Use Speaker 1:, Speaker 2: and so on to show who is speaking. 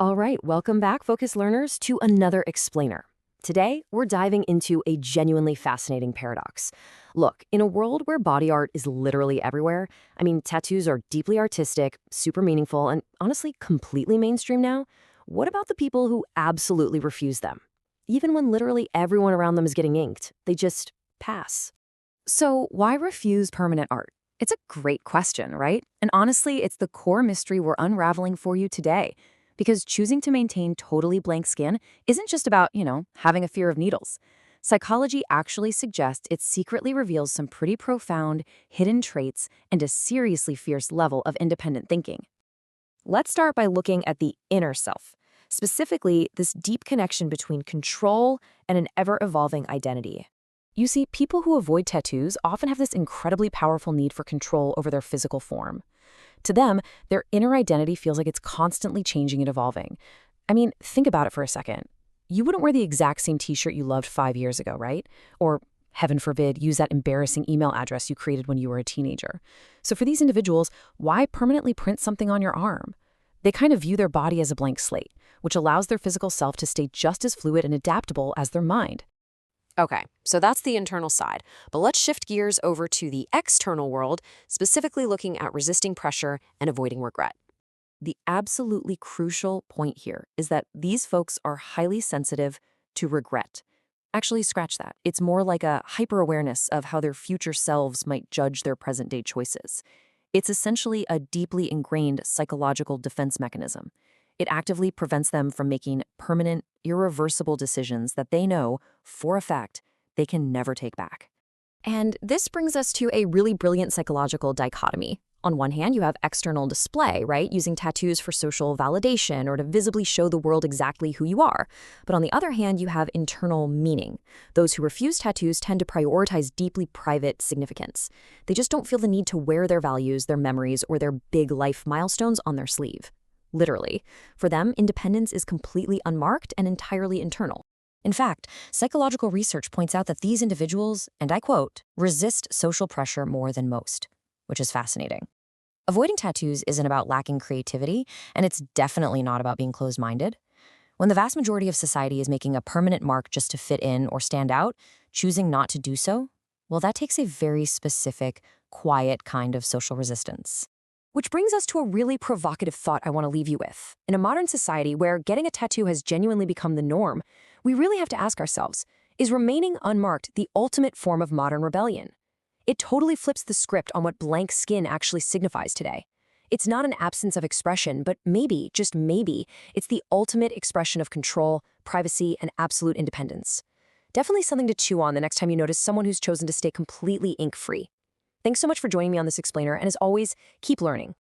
Speaker 1: All right, welcome back, Focus Learners, to another explainer. Today, we're diving into a genuinely fascinating paradox. Look, in a world where body art is literally everywhere, tattoos are deeply artistic, super meaningful, and honestly completely mainstream now. What about the people who absolutely refuse them? Even when literally everyone around them is getting inked, they just pass.
Speaker 2: So, why refuse permanent art? It's a great question, right? And honestly, it's the core mystery we're unraveling for you today. Because choosing to maintain totally blank skin isn't just about, having a fear of needles. Psychology actually suggests it secretly reveals some pretty profound, hidden traits and a seriously fierce level of independent thinking. Let's start by looking at the inner self, specifically, this deep connection between control and an ever evolving identity. You see, people who avoid tattoos often have this incredibly powerful need for control over their physical form. To them, their inner identity feels like it's constantly changing and evolving. Think about it for a second. You wouldn't wear the exact same t-shirt you loved 5 years ago, right? Or, heaven forbid, use that embarrassing email address you created when you were a teenager. So for these individuals, why permanently print something on your arm? They kind of view their body as a blank slate, which allows their physical self to stay just as fluid and adaptable as their mind.
Speaker 1: Okay, so that's the internal side. But let's shift gears over to the external world, specifically looking at resisting pressure and avoiding regret. The absolutely crucial point here is that these folks are highly sensitive to regret. Actually, scratch that. It's more like a hyper-awareness of how their future selves might judge their present-day choices. It's essentially a deeply ingrained psychological defense mechanism. It actively prevents them from making permanent, irreversible decisions that they know, for a fact, they can never take back.
Speaker 2: And this brings us to a really brilliant psychological dichotomy. On one hand, you have external display, right? Using tattoos for social validation or to visibly show the world exactly who you are. But on the other hand, you have internal meaning. Those who refuse tattoos tend to prioritize deeply private significance. They just don't feel the need to wear their values, their memories, or their big life milestones on their sleeve. Literally. For them, independence is completely unmarked and entirely internal. In fact, psychological research points out that these individuals, and I quote, resist social pressure more than most, which is fascinating. Avoiding tattoos isn't about lacking creativity, and it's definitely not about being closed-minded. When the vast majority of society is making a permanent mark just to fit in or stand out, choosing not to do so, well, that takes a very specific, quiet kind of social resistance. Which brings us to a really provocative thought I want to leave you with. In a modern society where getting a tattoo has genuinely become the norm, we really have to ask ourselves, is remaining unmarked the ultimate form of modern rebellion? It totally flips the script on what blank skin actually signifies today. It's not an absence of expression, but maybe, just maybe, it's the ultimate expression of control, privacy, and absolute independence. Definitely something to chew on the next time you notice someone who's chosen to stay completely ink-free. Thanks so much for joining me on this explainer, and as always, keep learning.